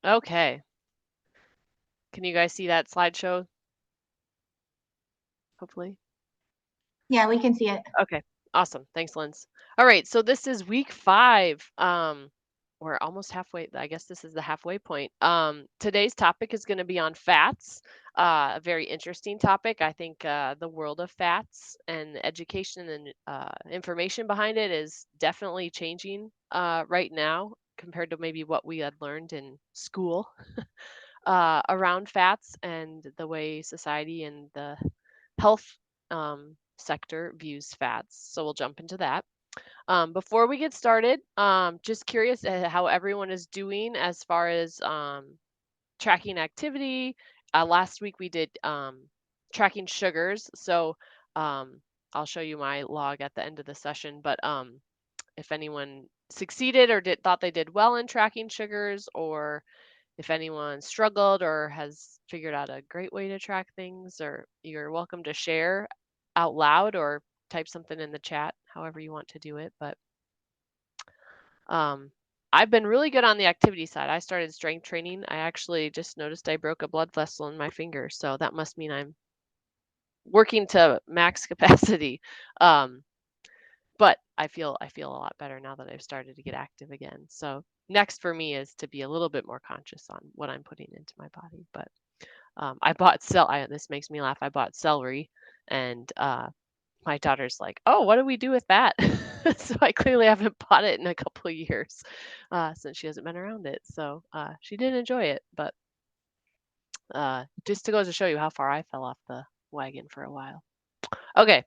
Okay. Can you guys see that slideshow? Hopefully. Yeah, we can see it. Okay. Awesome. Thanks, Linz. All right. So this is week 5. We're almost halfway. I guess this is the halfway point. Today's topic is going to be on fats. A very interesting topic. I think the world of fats and education and information behind it is definitely changing right now compared to maybe what we had learned in school around fats and the way society and the health sector views fats. So we'll jump into that. Before we get started, just curious how everyone is doing as far as tracking activity. Last week we did tracking sugars. So I'll show you my log at the end of the session. But if anyone succeeded or thought they did well in tracking sugars, or if anyone struggled or has figured out a great way to track things, or you're welcome to share out loud or type something in the chat, however you want to do it. But um, I've been really good on the activity side. I started strength training. I actually just noticed I broke a blood vessel in my finger, so that must mean I'm working to max capacity. Um, but I feel a lot better now that I've started to get active again. So next for me is to be a little bit more conscious on what I'm putting into my body. But I bought this makes me laugh. I bought celery, and my daughter's like, "Oh, what do we do with that?" So I clearly haven't bought it in a couple of years since she hasn't been around it. So she did enjoy it, but just to go to show you how far I fell off the wagon for a while. Okay,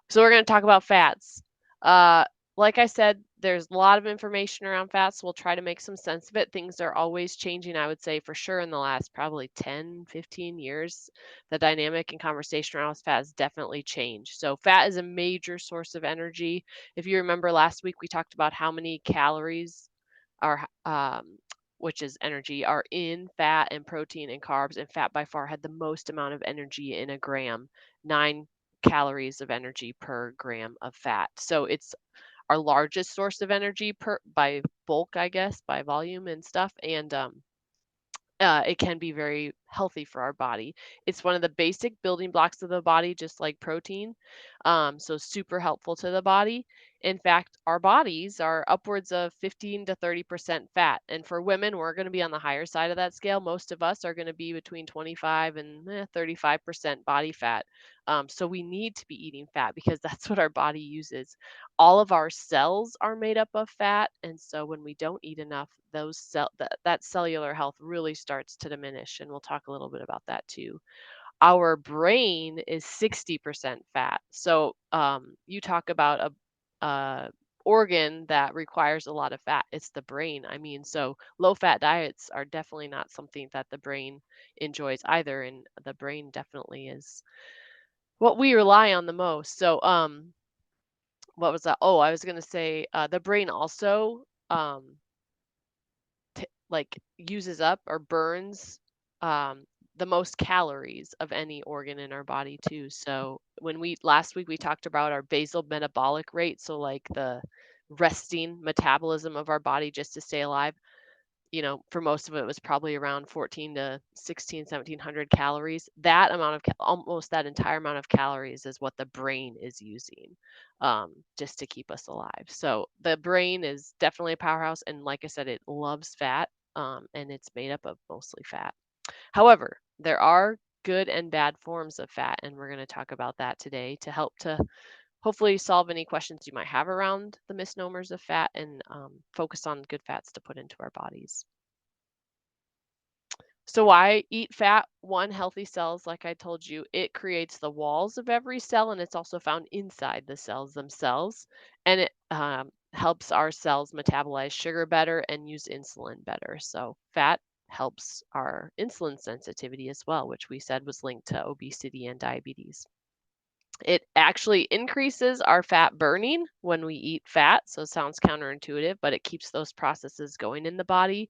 so we're going to talk about fats. Uh, like I said, there's a lot of information around fats. So we'll try to make some sense of it. Things are always changing, I would say, for sure, in the last probably 10, 15 years. The dynamic and conversation around fat has definitely changed. So, fat is a major source of energy. If you remember last week, we talked about how many calories are, which is energy, are in fat and protein and carbs. And fat by far had the most amount of energy in a gram, 9 calories of energy per gram of fat. So it's our largest source of energy per by bulk, I guess, by volume and stuff. And it can be very healthy for our body. It's one of the basic building blocks of the body, just like protein. So super helpful to the body. In fact, our bodies are upwards of 15 to 30% fat. And for women, we're going to be on the higher side of that scale. Most of us are going to be between 25 and 35% body fat. So we need to be eating fat because that's what our body uses. All of our cells are made up of fat, and so when we don't eat enough, that cellular health really starts to diminish, and we'll talk a little bit about that too. Our brain is 60% fat. So you talk about a organ that requires a lot of fat. It's the brain. I mean, so low fat diets are definitely not something that the brain enjoys either, and the brain definitely is what we rely on the most. So what was that? Oh, I was gonna say, the brain also, like, uses up or burns, um, the most calories of any organ in our body too. So when we last week we talked about our basal metabolic rate, so like the resting metabolism of our body just to stay alive. For most of it was probably around 14 to 16, 1700 calories. That amount of almost that entire amount of calories is what the brain is using just to keep us alive. So the brain is definitely a powerhouse. And like I said, it loves fat and it's made up of mostly fat. However, there are good and bad forms of fat. And we're going to talk about that today to help to hopefully solve any questions you might have around the misnomers of fat and focus on good fats to put into our bodies. So why eat fat? One, healthy cells, like I told you, it creates the walls of every cell and it's also found inside the cells themselves. And it helps our cells metabolize sugar better and use insulin better. So fat helps our insulin sensitivity as well, which we said was linked to obesity and diabetes. It actually increases our fat burning when we eat fat. So it sounds counterintuitive, but it keeps those processes going in the body.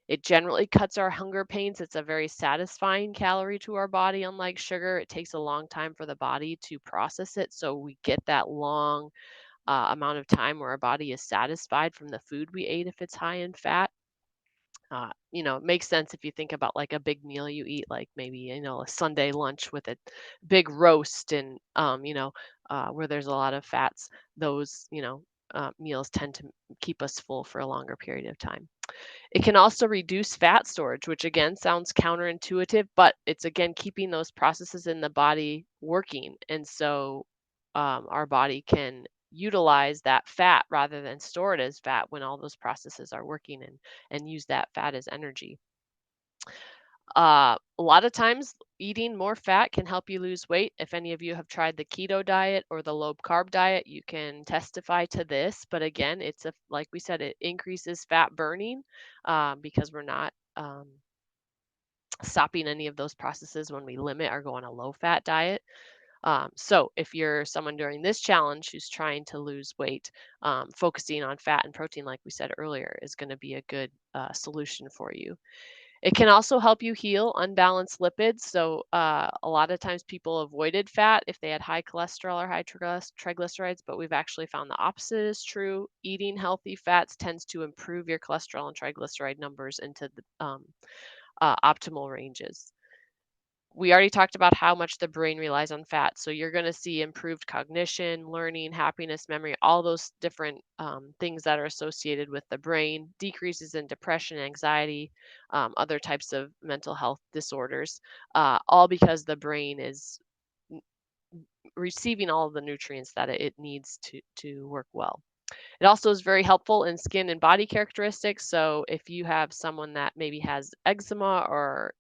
It generally cuts our hunger pains. It's a very satisfying calorie to our body, unlike sugar. It takes a long time for the body to process it. So we get that long amount of time where our body is satisfied from the food we ate if it's high in fat. It makes sense if you think about like a big meal you eat, like maybe, a Sunday lunch with a big roast and, where there's a lot of fats, those, meals tend to keep us full for a longer period of time. It can also reduce fat storage, which again sounds counterintuitive, but it's again keeping those processes in the body working. And so our body can utilize that fat rather than store it as fat when all those processes are working and use that fat as energy. A lot of times, eating more fat can help you lose weight. If any of you have tried the keto diet or the low carb diet, you can testify to this. But again, like we said, it increases fat burning because we're not stopping any of those processes when we limit or go on a low fat diet. So, if you're someone during this challenge who's trying to lose weight, focusing on fat and protein, like we said earlier, is going to be a good solution for you. It can also help you heal unbalanced lipids. So, a lot of times people avoided fat if they had high cholesterol or high triglycerides, but we've actually found the opposite is true. Eating healthy fats tends to improve your cholesterol and triglyceride numbers into the optimal ranges. We already talked about how much the brain relies on fat. So you're going to see improved cognition, learning, happiness, memory, all those different things that are associated with the brain, decreases in depression, anxiety, other types of mental health disorders, all because the brain is n- receiving all of the nutrients that it needs to work well. It also is very helpful in skin and body characteristics. So if you have someone that maybe has eczema or,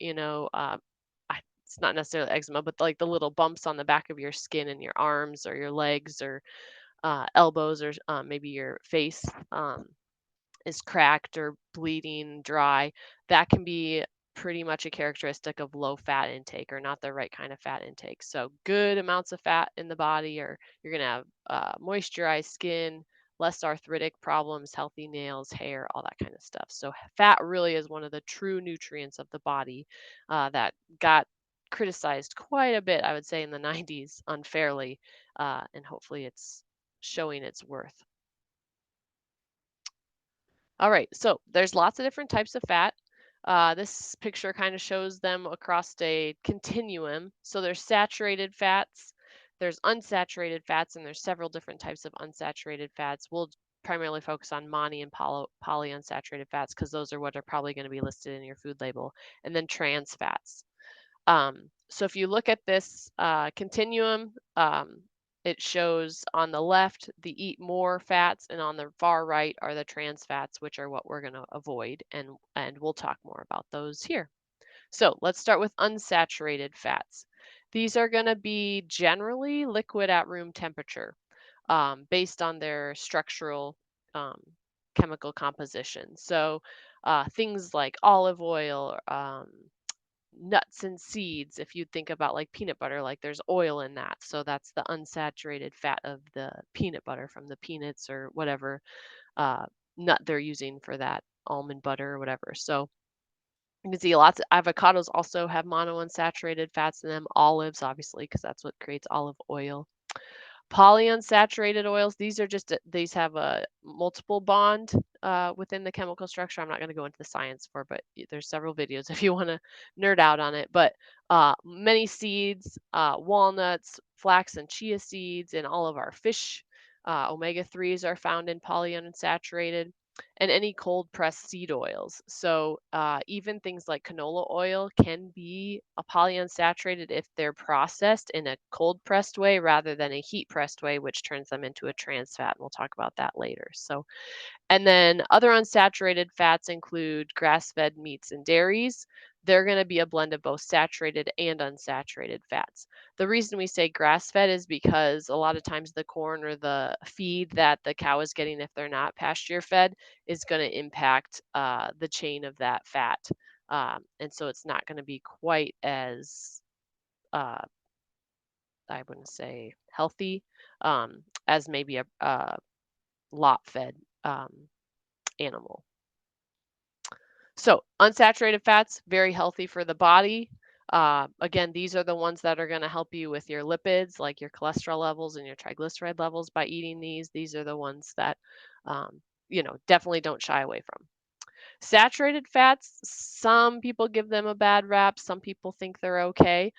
it's not necessarily eczema, but like the little bumps on the back of your skin and your arms or your legs or elbows or maybe your face is cracked or bleeding, dry, that can be pretty much a characteristic of low fat intake or not the right kind of fat intake. So, good amounts of fat in the body, or you're going to have moisturized skin, less arthritic problems, healthy nails, hair, all that kind of stuff. So, fat really is one of the true nutrients of the body that got criticized quite a bit, I would say, in the 90s unfairly. And hopefully, it's showing its worth. All right, so there's lots of different types of fat. This picture kind of shows them across a continuum. So there's saturated fats, there's unsaturated fats, and there's several different types of unsaturated fats. We'll primarily focus on mono and polyunsaturated fats because those are what are probably going to be listed in your food label, and then trans fats. So if you look at this continuum, it shows on the left the eat more fats, and on the far right are the trans fats, which are what we're going to avoid, and we'll talk more about those here. So let's start with unsaturated fats. These are going to be generally liquid at room temperature, based on their structural um, chemical composition. So things like olive oil. Nuts and seeds, if you think about like peanut butter, like there's oil in that, so that's the unsaturated fat of the peanut butter from the peanuts or whatever uh, nut they're using for that, almond butter or whatever. So you can see lots of avocados also have monounsaturated fats in them, olives obviously because that's what creates olive oil. Polyunsaturated oils, these have a multiple bond within the chemical structure. I'm not going to go into the science for, but there's several videos if you want to nerd out on it. But many seeds, walnuts, flax and chia seeds, and all of our fish omega-3s are found in polyunsaturated, and any cold pressed seed oils. So even things like canola oil can be a polyunsaturated if they're processed in a cold pressed way rather than a heat pressed way, which turns them into a trans fat. And we'll talk about that later. So and then other unsaturated fats include grass-fed meats and dairies. They're going to be a blend of both saturated and unsaturated fats. The reason we say grass-fed is because a lot of times the corn or the feed that the cow is getting, if they're not pasture-fed, is going to impact the chain of that fat. And so it's not going to be quite as, uh, I wouldn't say healthy, as maybe a lot-fed animal. So unsaturated fats, very healthy for the body. Again, these are the ones that are going to help you with your lipids, like your cholesterol levels and your triglyceride levels by eating these. These are the ones that, definitely don't shy away from. Saturated fats, some people give them a bad rap, some people think they're okay.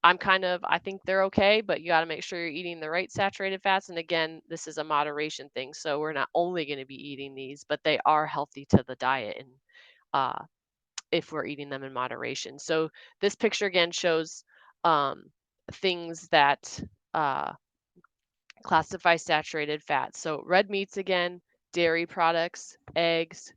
I think they're okay, but you got to make sure you're eating the right saturated fats. And again, this is a moderation thing. So we're not only going to be eating these, but they are healthy to the diet. And uh, if we're eating them in moderation. So this picture again shows um, things that uh, classify saturated fats. So red meats again, dairy products, eggs,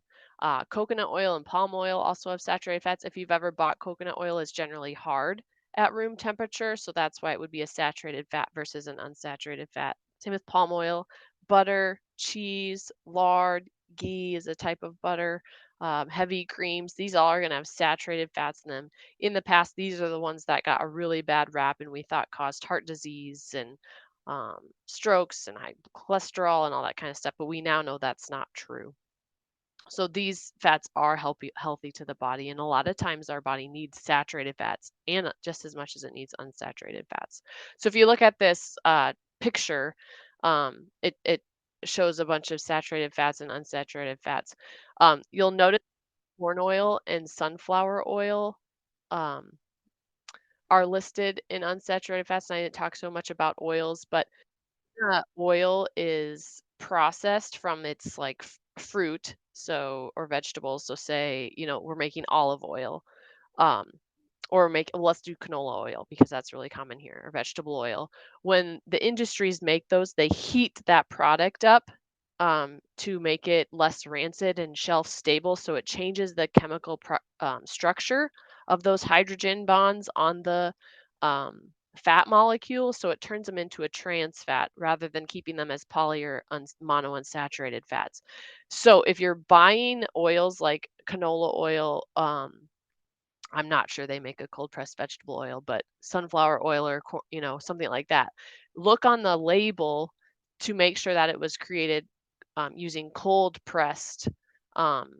coconut oil and palm oil also have saturated fats. If you've ever bought coconut oil, it's generally hard at room temperature, so that's why it would be a saturated fat versus an unsaturated fat. Same with palm oil, butter, cheese, lard, ghee is a type of butter, heavy creams. These all are going to have saturated fats in them. In the past, these are the ones that got a really bad rap and we thought caused heart disease and strokes and high cholesterol and all that kind of stuff. But we now know that's not true. So these fats are healthy to the body, and a lot of times our body needs saturated fats and just as much as it needs unsaturated fats. So if you look at this picture, it shows a bunch of saturated fats and unsaturated fats. You'll notice corn oil and sunflower oil um, are listed in unsaturated fats. And I didn't talk so much about oils, but oil is processed from its like fruit, so or vegetables. So say, we're making olive oil, um, or let's do canola oil because that's really common here, or vegetable oil. When the industries make those, they heat that product up to make it less rancid and shelf stable. So it changes the chemical structure of those hydrogen bonds on the um, fat molecule. So it turns them into a trans fat rather than keeping them as poly or monounsaturated fats. So if you're buying oils like canola oil, I'm not sure they make a cold pressed vegetable oil, but sunflower oil or something like that. Look on the label to make sure that it was created using cold pressed um,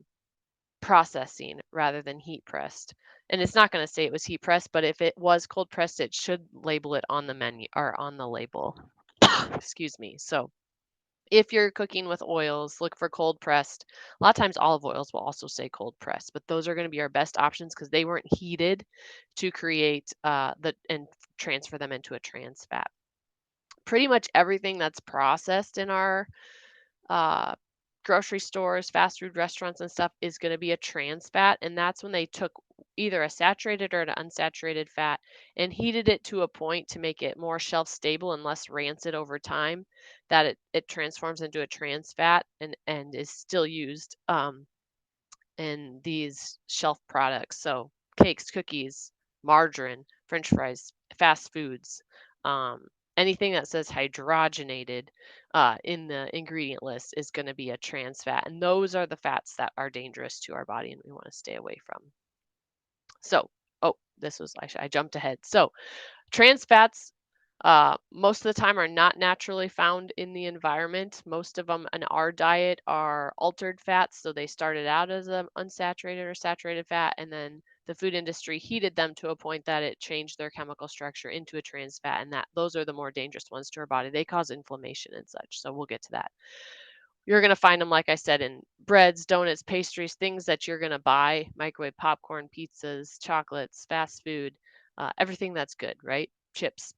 processing rather than heat pressed. And it's not going to say it was heat pressed, but if it was cold pressed, it should label it on the menu or on the label. Excuse me. So if you're cooking with oils, look for cold pressed. A lot of times olive oils will also say cold pressed, but those are going to be our best options because they weren't heated to create and transfer them into a trans fat. Pretty much everything that's processed in our uh, grocery stores, fast food restaurants, and stuff is going to be a trans fat. And that's when they took either a saturated or an unsaturated fat and heated it to a point to make it more shelf stable and less rancid over time, that it transforms into a trans fat and is still used in these shelf products. So cakes, cookies, margarine, French fries, fast foods, um, anything that says hydrogenated in the ingredient list is going to be a trans fat. And those are the fats that are dangerous to our body and we want to stay away from. So, oh, I jumped ahead. So, trans fats, most of the time, are not naturally found in the environment. Most of them in our diet are altered fats. So they started out as an unsaturated or saturated fat, and then the food industry heated them to a point that it changed their chemical structure into a trans fat. And those are the more dangerous ones to our body. They cause inflammation and such. So we'll get to that. You're going to find them, like I said, in breads, donuts, pastries, things that you're going to buy, microwave popcorn, pizzas, chocolates, fast food, everything that's good, right? Chips.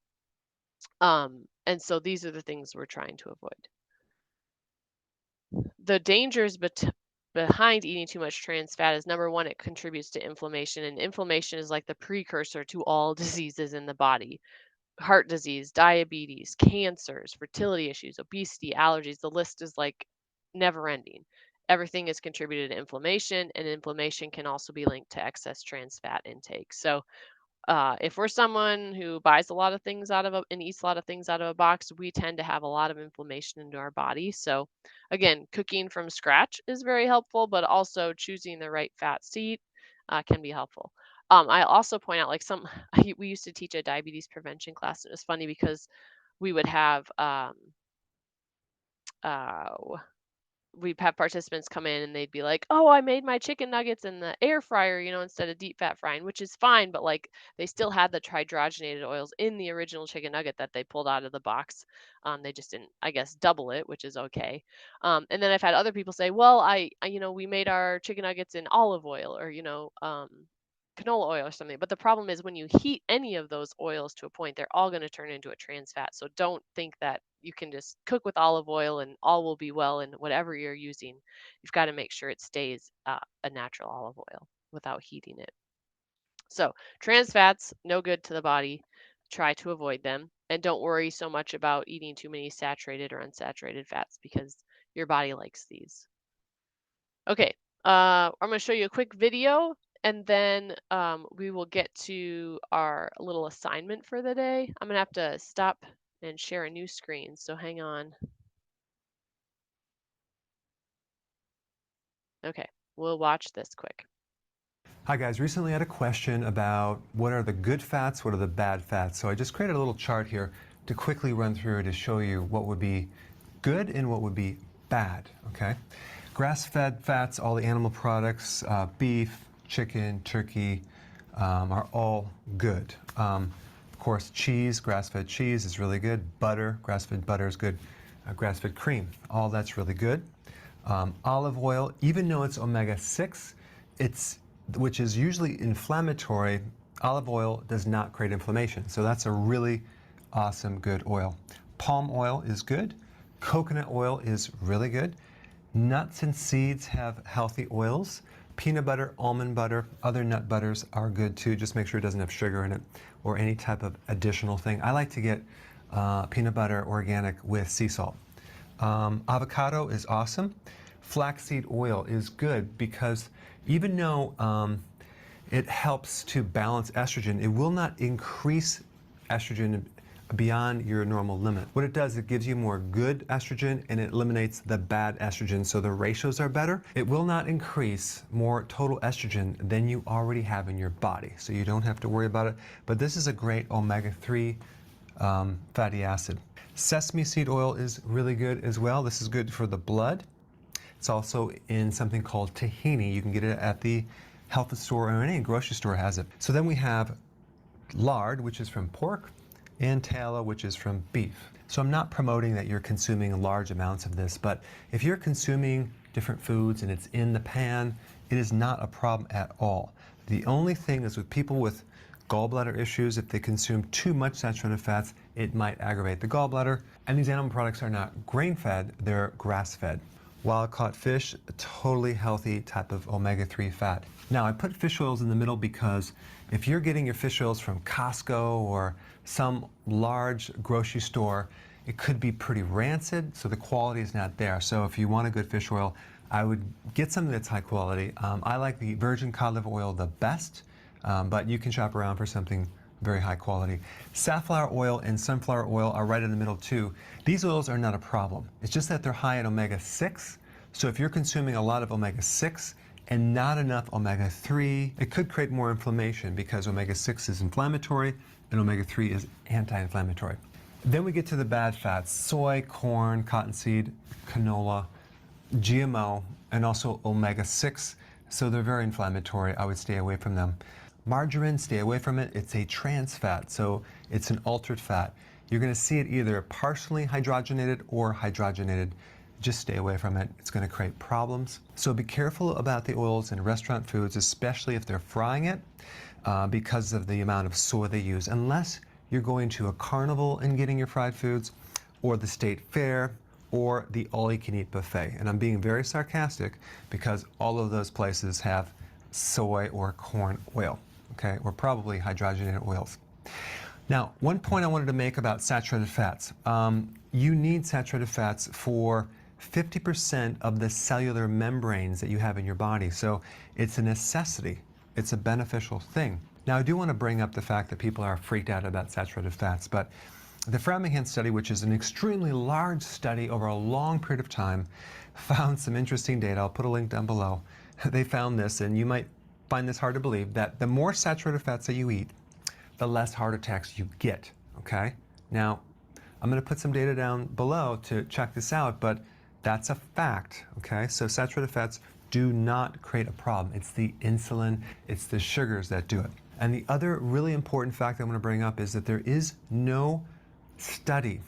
And so these are the things we're trying to avoid. The dangers behind eating too much trans fat is, number one, it contributes to inflammation, and inflammation is like the precursor to all diseases in the body. Heart disease, diabetes, cancers, fertility issues, obesity, allergies. The list is like never ending. Everything is contributed to inflammation, and inflammation can also be linked to excess trans fat intake. So if we're someone who buys a lot of things and eats a lot of things out of a box, we tend to have a lot of inflammation into our body. So again, cooking from scratch is very helpful, but also choosing the right fats to eat can be helpful. I also point out, like we used to teach a diabetes prevention class. And it was funny because we would have uh, we'd have participants come in and they'd be like, "Oh, I made my chicken nuggets in the air fryer, instead of deep fat frying," which is fine, but like they still had the hydrogenated oils in the original chicken nugget that they pulled out of the box. They just didn't, I guess, double it, which is okay. And then I've had other people say, "Well, we made our chicken nuggets in olive oil or canola oil or something." But the problem is when you heat any of those oils to a point, they're all going to turn into a trans fat. So don't think that you can just cook with olive oil and all will be well in whatever you're using. You've got to make sure it stays a natural olive oil without heating it. So trans fats, no good to the body. Try to avoid them. And don't worry so much about eating too many saturated or unsaturated fats because your body likes these. Okay, I'm going to show you a quick video and then we will get to our little assignment for the day. I'm going to have to stop and share a new screen, so hang on. Okay, we'll watch this quick. Hi guys, recently I had a question about what are the good fats, what are the bad fats. So I just created a little chart here to quickly run through to show you what would be good and what would be bad, okay? Grass-fed fats, all the animal products, beef, chicken, turkey, are all good. Of course, cheese, grass-fed cheese is really good. Butter, grass-fed butter is good. Grass-fed cream, all that's really good. Olive oil, even though it's omega-6, which is usually inflammatory, olive oil does not create inflammation. So that's a really awesome, good oil. Palm oil is good. Coconut oil is really good. Nuts and seeds have healthy oils. Peanut butter, almond butter, other nut butters are good too. Just make sure it doesn't have sugar in it or any type of additional thing. I like to get peanut butter organic with sea salt. Avocado is awesome. Flaxseed oil is good because even though it helps to balance estrogen, it will not increase estrogen beyond your normal limit. What it does, it gives you more good estrogen and it eliminates the bad estrogen, so the ratios are better. It will not increase more total estrogen than you already have in your body, so you don't have to worry about it. But this is a great omega-3 fatty acid. Sesame seed oil is really good as well. This is good for the blood. It's also in something called tahini. You can get it at the health store or any grocery store has it. So then we have lard, which is from pork, and tallow, which is from beef. So I'm not promoting that you're consuming large amounts of this, but if you're consuming different foods and it's in the pan, it is not a problem at all. The only thing is with people with gallbladder issues, if they consume too much saturated fats, it might aggravate the gallbladder. And these animal products are not grain-fed, they're grass-fed. Wild-caught fish, a totally healthy type of omega-3 fat. Now, I put fish oils in the middle because if you're getting your fish oils from Costco or some large grocery store, it could be pretty rancid, so the quality is not there. So if you want a good fish oil, I would get something that's high quality. I like the virgin cod liver oil the best, but you can shop around for something very high quality. Safflower oil and sunflower oil are right in the middle too. These oils are not a problem. It's just that they're high in omega-6. So if you're consuming a lot of omega-6 and not enough omega-3, it could create more inflammation because omega-6 is inflammatory and omega-3 is anti-inflammatory. Then we get to the bad fats: soy, corn, cottonseed, canola, GMO, and also omega-6. So they're very inflammatory. I would stay away from them. Margarine, stay away from it. It's a trans fat, so it's an altered fat. You're going to see it either partially hydrogenated or hydrogenated. Just stay away from it. It's going to create problems. So be careful about the oils in restaurant foods, especially if they're frying it, because of the amount of soy they use. Unless you're going to a carnival and getting your fried foods, or the state fair, or the all-you-can-eat buffet. And I'm being very sarcastic because all of those places have soy or corn oil, okay, or probably hydrogenated oils. Now, one point I wanted to make about saturated fats. You need saturated fats for 50% of the cellular membranes that you have in your body. So it's a necessity. It's a beneficial thing. Now, I do want to bring up the fact that people are freaked out about saturated fats, but the Framingham study, which is an extremely large study over a long period of time, found some interesting data. I'll put a link down below. They found this, and you might find this hard to believe, that the more saturated fats that you eat, the less heart attacks you get, okay? Now, I'm going to put some data down below to check this out, but That's a fact, okay? So saturated fats do not create a problem. It's the insulin, it's the sugars that do it. And the other really important fact I'm going to bring up is that there is no study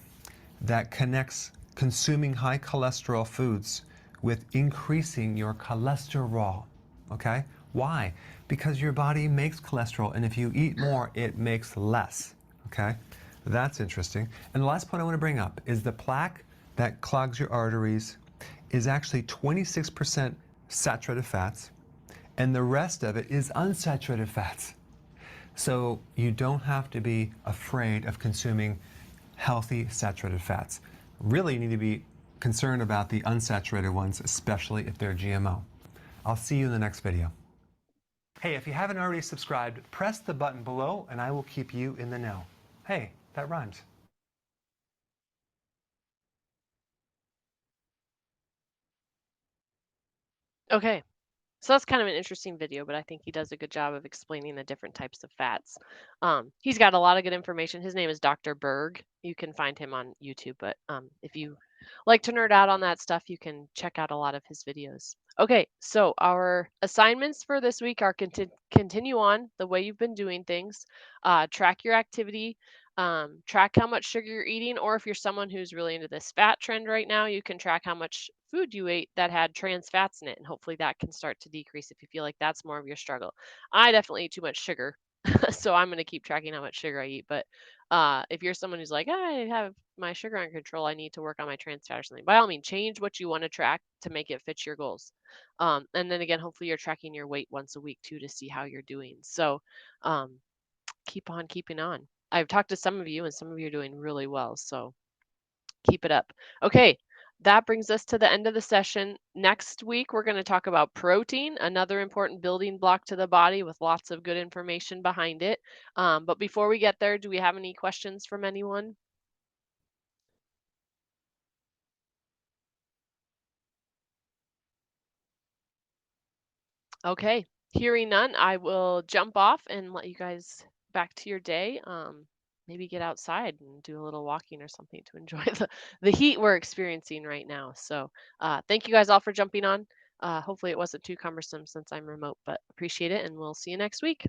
that connects consuming high cholesterol foods with increasing your cholesterol, okay? Why? Because your body makes cholesterol, and if you eat more, it makes less, okay? That's interesting. And the last point I want to bring up is the plaque that clogs your arteries is actually 26% saturated fats, and the rest of it is unsaturated fats. So you don't have to be afraid of consuming healthy saturated fats. Really, you need to be concerned about the unsaturated ones, especially if they're GMO. I'll see you in the next video. Hey, if you haven't already subscribed, press the button below and I will keep you in the know. Hey, that rhymes. Okay. So that's kind of an interesting video, but I think he does a good job of explaining the different types of fats. He's got a lot of good information. His name is Dr. Berg. You can find him on YouTube, but if you like to nerd out on that stuff, you can check out a lot of his videos. Okay, so our assignments for this week are continue on the way you've been doing things, track your activity, track how much sugar you're eating, or if you're someone who's really into this fat trend right now, you can track how much food you ate that had trans fats in it, and hopefully that can start to decrease if you feel like that's more of your struggle. I definitely eat too much sugar, so I'm going to keep tracking how much sugar I eat. But if you're someone who's like, I have my sugar under control, I need to work on my trans fat or something, by all means, change what you want to track to make it fit your goals. And then again, hopefully you're tracking your weight once a week too to see how you're doing. So keep on keeping on. I've talked to some of you, and some of you are doing really well. So keep it up. Okay, that brings us to the end of the session. Next week, we're going to talk about protein, another important building block to the body with lots of good information behind it. But before we get there, do we have any questions from anyone? Okay, hearing none, I will jump off and let you guys back to your day. Maybe get outside and do a little walking or something to enjoy the heat we're experiencing right now. So thank you guys all for jumping on. Hopefully it wasn't too cumbersome since I'm remote, but appreciate it, and we'll see you next week.